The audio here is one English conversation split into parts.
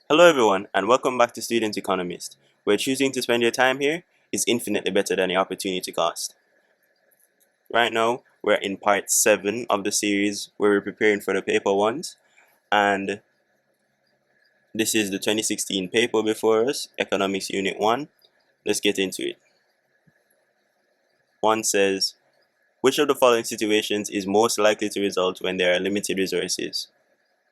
Hello everyone and welcome back to Student Economist, where choosing to spend your time here is infinitely better than the opportunity cost. Right now, we're in part 7 of the series where we're preparing for the paper ones, and this is the 2016 paper before us, Economics Unit 1. Let's get into it. 1 says, which of the following situations is most likely to result when there are limited resources?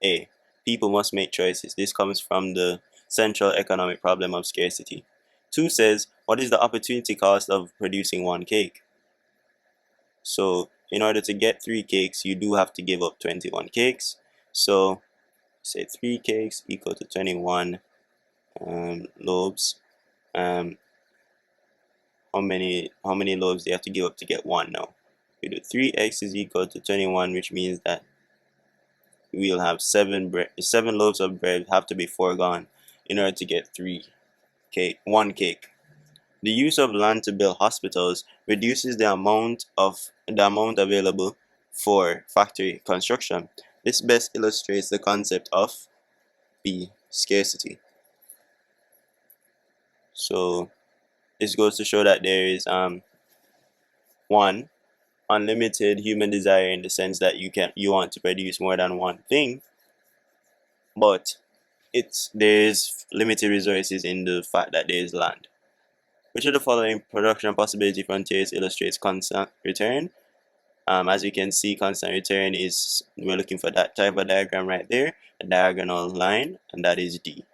A. People must make choices. This comes from the central economic problem of scarcity. 2 says, what is the opportunity cost of producing one cake? So in order to get 3 cakes, you do have to give up 21 cakes. So say 3 cakes equal to 21 loaves. How many loaves do you have to give up to get 1 now? We do 3x is equal to 21, which means that we'll have 7 loaves of bread have to be foregone in order to get 1 cake. The use of land to build hospitals reduces the amount available for factory construction. This best illustrates the concept of B, scarcity. So this goes to show that there is one, unlimited human desire in the sense that you want to produce more than one thing, but there's limited resources in the fact that there is land. Which of the following production possibility frontiers illustrates constant return? As you can see, constant return is, we're looking for that type of diagram right there, a diagonal line, and that is D.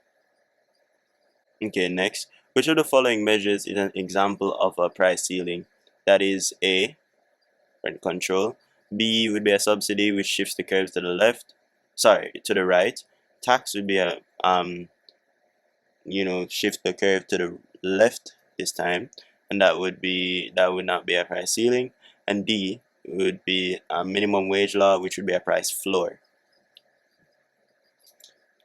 Okay, next, which of the following measures is an example of a price ceiling? That is A, rent control. B would be a subsidy which shifts the curves to the right. Tax would be a shift the curve to the left this time, and that would not be a price ceiling. And D would be a minimum wage law, which would be a price floor.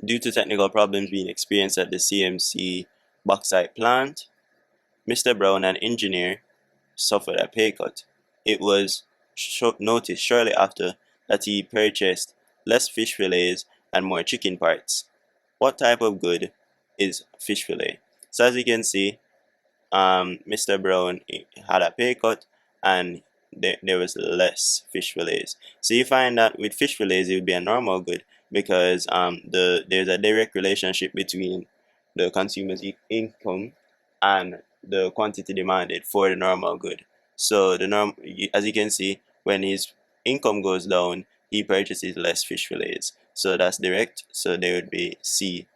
Due to technical problems being experienced at the CMC bauxite plant, Mr. Brown, an engineer, suffered a pay cut. It was noticed shortly after that he purchased less fish fillets and more chicken parts. What type of good is fish fillet? So as you can see, Mr. Brown had a pay cut and there was less fish fillets. So you find that with fish fillets it would be a normal good because there's a direct relationship between the consumer's income and the quantity demanded for the normal good. So as you can see, when his income goes down, he purchases less fish fillets. So that's direct. So there would be C.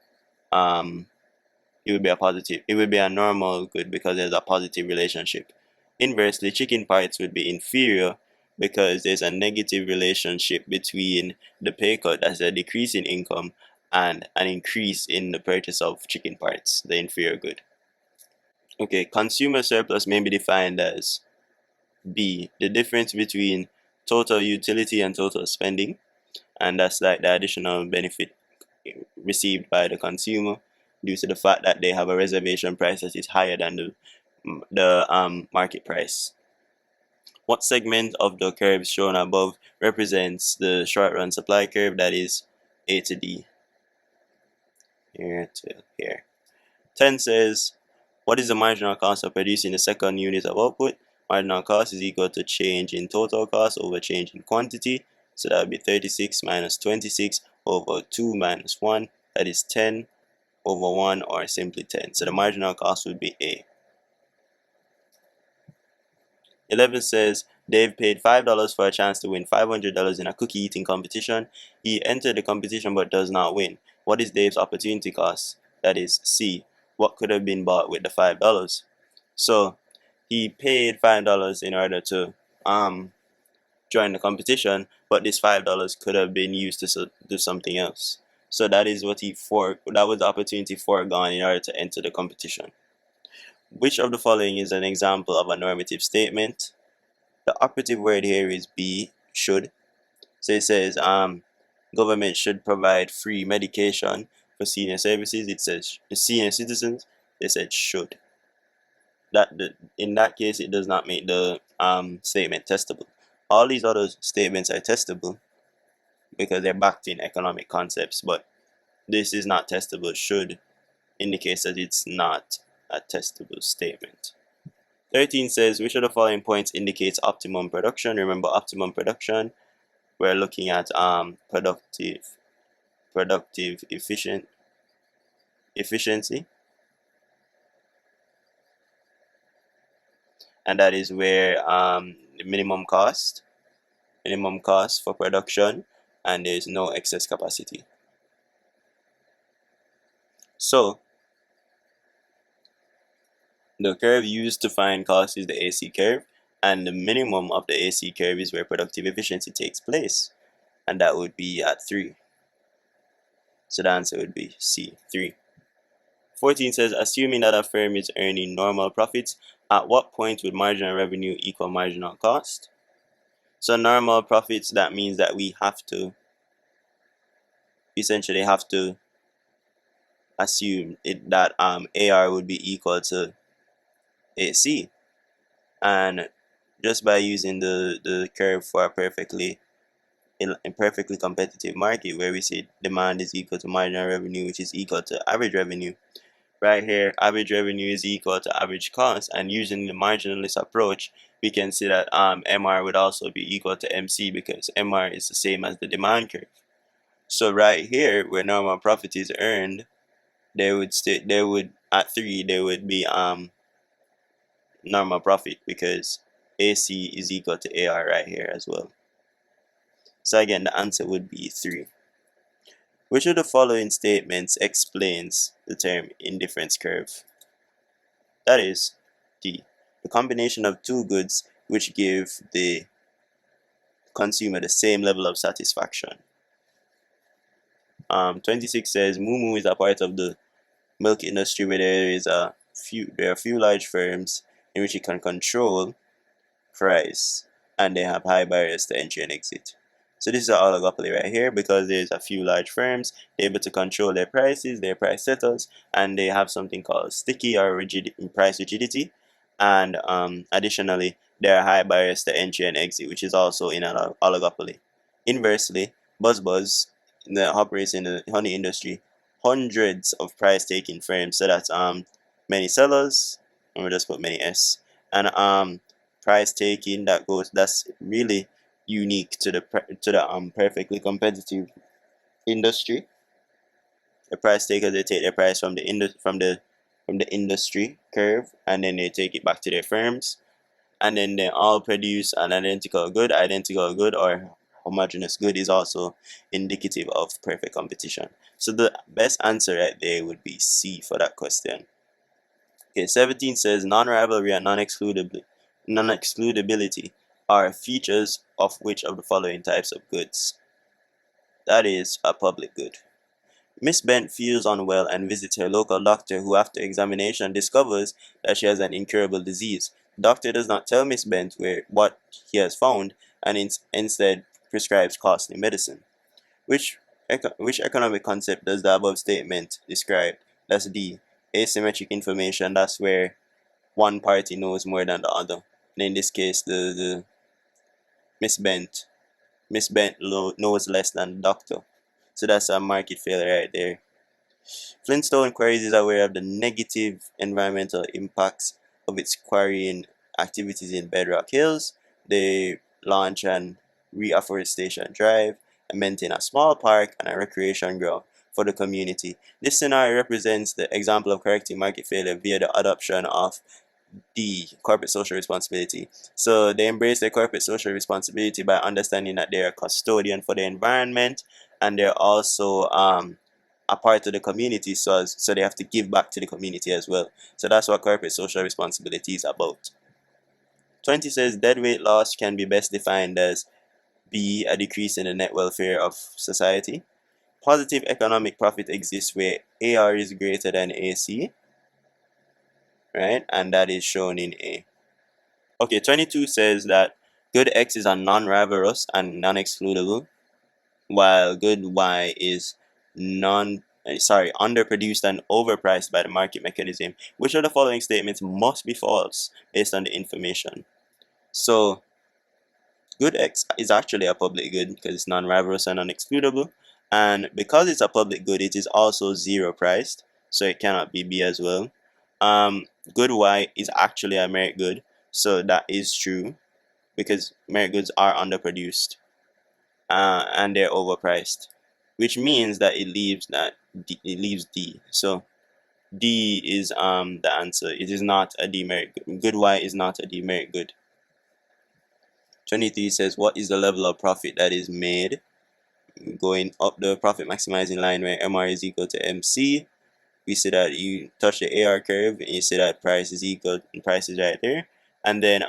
It would be a positive. It would be a normal good because there's a positive relationship. Inversely, chicken parts would be inferior because there's a negative relationship between the pay cut, that's a decrease in income, and an increase in the purchase of chicken parts, the inferior good. Okay, consumer surplus may be defined as B, the difference between total utility and total spending, and that's like the additional benefit received by the consumer due to the fact that they have a reservation price that is higher than the market price. What segment of the curve shown above represents the short run supply curve, that is A to D? Here to here. 10 says, what is the marginal cost of producing the second unit of output? Marginal cost is equal to change in total cost over change in quantity. So that would be 36 minus 26 over 2 minus 1. That is 10 over 1, or simply 10. So the marginal cost would be A. 11 says, Dave paid $5 for a chance to win $500 in a cookie eating competition. He entered the competition but does not win. What is Dave's opportunity cost? That is C. What could have been bought with the $5? So he paid $5 in order to join the competition, but this $5 could have been used to do something else. So that is what that was the opportunity foregone in order to enter the competition. Which of the following is an example of a normative statement? The operative word here is B, should. So it says government should provide free medication for senior services. It says the senior citizens. They said should. In that case, it does not make the statement testable. All these other statements are testable because they're backed in economic concepts, but this is not testable should indicate that it's not a testable statement. 13 says which of the following points indicates optimum production. Remember, optimum production, we're looking at productive efficiency, and that is where the minimum cost for production, and there's no excess capacity. So the curve used to find cost is the AC curve, and the minimum of the AC curve is where productive efficiency takes place, and that would be at 3. So the answer would be C, 3. 14 says, assuming that a firm is earning normal profits, at what point would marginal revenue equal marginal cost? So normal profits, that means that we essentially have to assume that AR would be equal to AC. And just by using the curve for a perfectly competitive market where we say demand is equal to marginal revenue, which is equal to average revenue. Right here, average revenue is equal to average cost, and using the marginalist approach, we can see that MR would also be equal to MC because MR is the same as the demand curve. So right here, where normal profit is earned, at 3 there would be normal profit because AC is equal to AR right here as well. So again, the answer would be 3. Which of the following statements explains the term indifference curve? That is D. The combination of two goods which give the consumer the same level of satisfaction. 26 says Moo is a part of the milk industry where there are few large firms in which it can control price, and they have high barriers to entry and exit. So this is an oligopoly right here because there's a few large firms able to control their prices, their price setters, and they have something called sticky or price rigidity. And additionally, there are high barriers to entry and exit, which is also in an oligopoly. Inversely, Buzz that operates in the honey industry, hundreds of price-taking firms. So that's many sellers. Let me just put many S, and price taking that's really unique to the perfectly competitive industry. The price takers, they take their price from the industry curve, and then they take it back to their firms, and then they all produce an identical good. Identical good or homogeneous good is also indicative of perfect competition. So the best answer right there would be C for that question. Okay, 17 says non-rivalry and non-excludability are features of which of the following types of goods? That is a public good. Miss Bent feels unwell and visits her local doctor, who after examination discovers that she has an incurable disease. The doctor does not tell Miss Bent what he has found, and instead prescribes costly medicine. Which economic concept does the above statement describe? That's D. Asymmetric information. That's where one party knows more than the other. And in this case, the Miss Bent knows less than the doctor. So that's a market failure right there. Flintstone Quarries is aware of the negative environmental impacts of its quarrying activities in Bedrock Hills. They launch an reforestation drive and maintain a small park and a recreation ground for the community. This scenario represents the example of correcting market failure via the adoption of the corporate social responsibility. So they embrace their corporate social responsibility by understanding that they're a custodian for the environment, and they're also a part of the community, so they have to give back to the community as well. So that's what corporate social responsibility is about. 20 says deadweight loss can be best defined as B, a decrease in the net welfare of society. Positive economic profit exists where AR is greater than AC, right? And that is shown in A. Okay, 22 says that good X is a non-rivalrous and non-excludable, while good Y is underproduced and overpriced by the market mechanism. Which of the following statements must be false based on the information? So good X is actually a public good because it's non-rivalrous and non-excludable, And because it's a public good, it is also zero priced, so it cannot be B as well. Good Y is actually a merit good, so that is true because merit goods are underproduced and they're overpriced, which means that it leaves D. So D is the answer. It is not a demerit good. Good Y is not a demerit good. 23 says, what is the level of profit that is made? Going up the profit maximizing line where MR is equal to MC. We see that you touch the AR curve and you see that price is right there. And then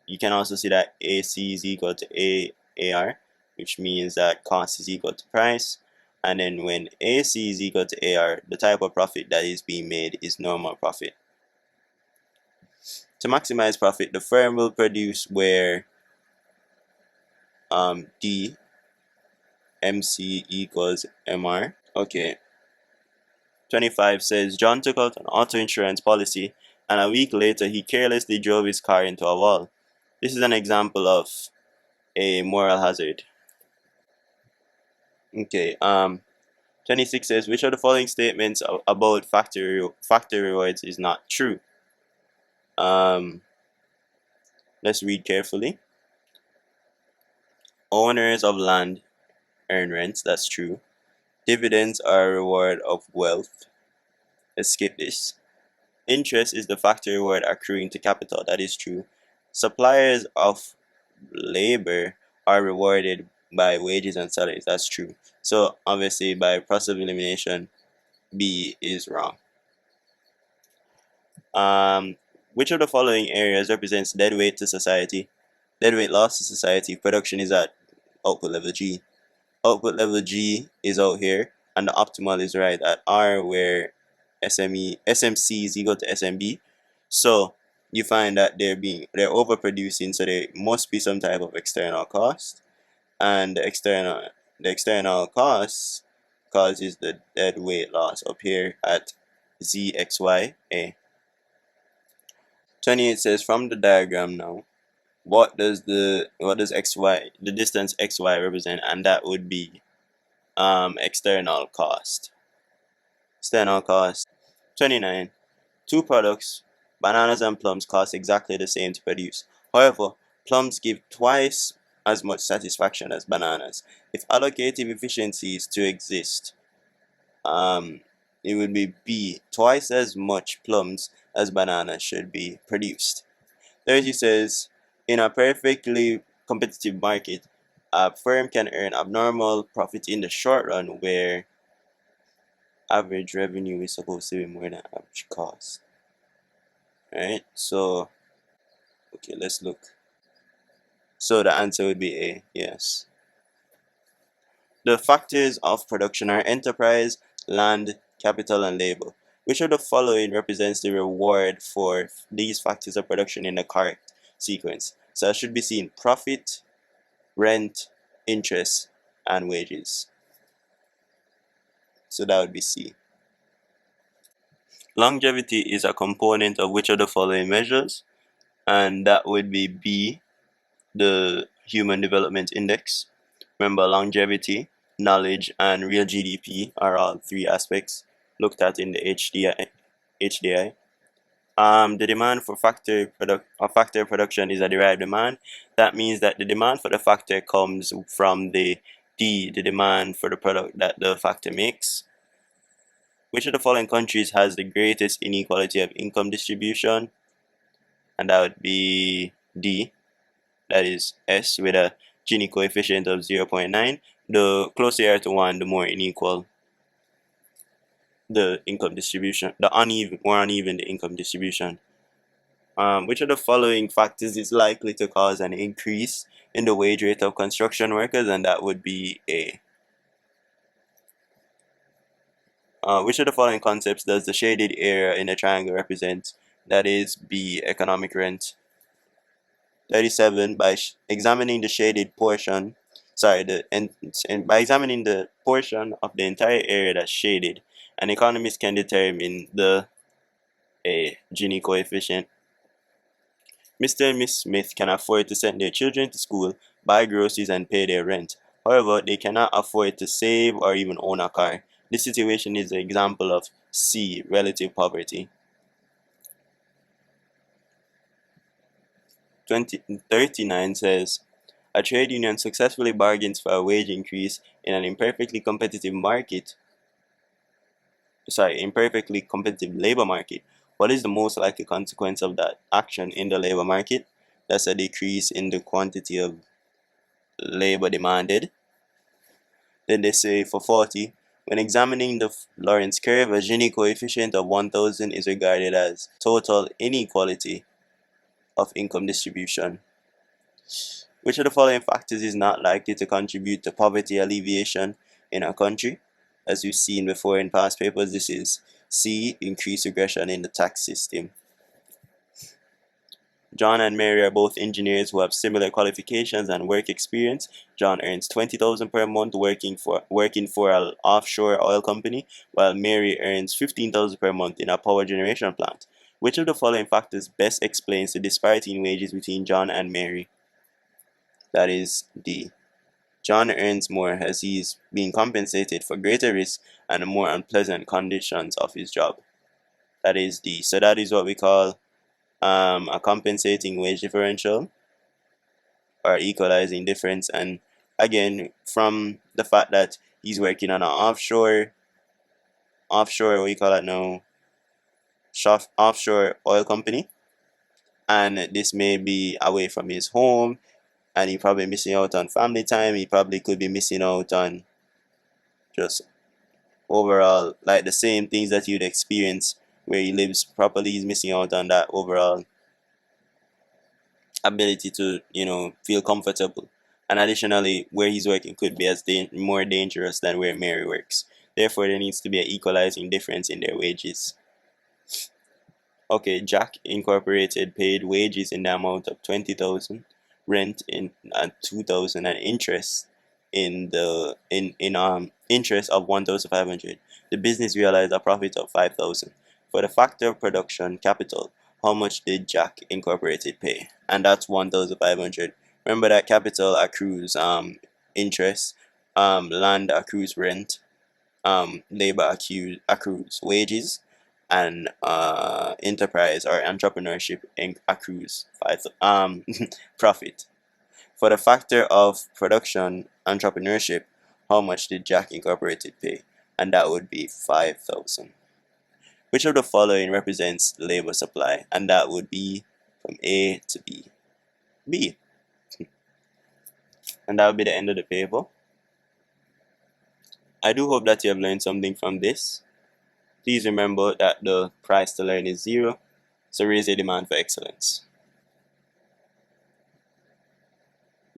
you can also see that AC is equal to AR, which means that cost is equal to price. And then when AC is equal to AR, the type of profit that is being made is normal profit. To maximize profit, the firm will produce where D MC equals MR. Okay. 25 says John took out an auto insurance policy and a week later he carelessly drove his car into a wall. This is an example of a moral hazard. Okay, 26 says which of the following statements about factory rewards is not true? Let's read carefully. Owners of land earn rents, that's true. Dividends are a reward of wealth. Let's skip this. Interest is the factor reward accruing to capital, that is true. Suppliers of labor are rewarded by wages and salaries, that's true. So obviously by process of elimination, B is wrong. Which of the following areas represents dead weight to society? Dead weight loss to society. Production is at output level G. Output level G is out here, and the optimal is right at R, where SMC is equal to SMB. So you find that they're overproducing, so there must be some type of external cost, and the external cost causes the dead weight loss up here at ZXYA. 28 says from the diagram now, what does XY, the distance XY represent? And that would be external cost. 29. Two products, bananas and plums, cost exactly the same to produce. However, plums give twice as much satisfaction as bananas. If allocative efficiencies to exist, it would be B, twice as much plums as bananas should be produced. 30 says, in a perfectly competitive market, a firm can earn abnormal profit in the short run where average revenue is supposed to be more than average cost. Alright, so, okay, let's look. So the answer would be A, yes. The factors of production are enterprise, land, capital, and labor. Which of the following represents the reward for these factors of production in the correct sequence? So I should be seeing profit, rent, interest, and wages. So that would be C. Longevity is a component of which of the following measures? And that would be B, the Human Development Index. Remember, longevity, knowledge, and real GDP are all three aspects looked at in the HDI. The demand for factor production is a derived demand. That means that the demand for the factor comes from the demand for the product that the factor makes. Which of the following countries has the greatest inequality of income distribution? And that would be D. That is S with a Gini coefficient of 0.9. The closer you are to 1, the more unequal the income distribution, more uneven the income distribution. Which of the following factors is likely to cause an increase in the wage rate of construction workers? And that would be A. Which of the following concepts does the shaded area in the triangle represent? That is B, economic rent. 37, by examining the shaded portion, by examining the portion of the entire area that's shaded, an economist can determine the Gini coefficient. Mr. and Miss Smith can afford to send their children to school, buy groceries, and pay their rent. However, they cannot afford to save or even own a car. This situation is an example of C, relative poverty. 39 says, a trade union successfully bargains for a wage increase in an imperfectly competitive labor market. What is the most likely consequence of that action in the labor market? That's a decrease in the quantity of labor demanded. Then they say for 40, when examining the Lorentz curve, a Gini coefficient of 1000 is regarded as total inequality of income distribution. Which of the following factors is not likely to contribute to poverty alleviation in a country? As we've seen before in past papers, this is C, increased aggression in the tax system. John and Mary are both engineers who have similar qualifications and work experience. John earns 20,000 per month working for an offshore oil company, while Mary earns 15,000 per month in a power generation plant. Which of the following factors best explains the disparity in wages between John and Mary? That is D. John earns more as he is being compensated for greater risk and more unpleasant conditions of his job. That is D. So that is what we call a compensating wage differential or equalizing difference. And again, from the fact that he's working on an offshore, what we call it now, offshore oil company, and this may be away from his home, and he probably missing out on family time. He probably could be missing out on just overall like the same things that you'd experience where he lives properly. He's missing out on that overall ability to feel comfortable, and additionally where he's working could be more dangerous than where Mary works. Therefore there needs to be an equalizing difference in their wages. Okay, Jack Incorporated paid wages in the amount of 20,000, rent in 2,000, and interest in interest of 1,500. The business realized a profit of 5,000. For the factor of production capital, how much did Jack Incorporated pay? And that's 1,500. Remember that capital accrues interest, land accrues rent, labor accrues wages, and enterprise or entrepreneurship accrues profit. For the factor of production entrepreneurship, how much did Jack Incorporated pay? And that would be 5,000. Which of the following represents labor supply? And that would be from A to B. B. And that would be the end of the paper. I do hope that you have learned something from this. Please remember that the price to learn is 0, so raise your demand for excellence.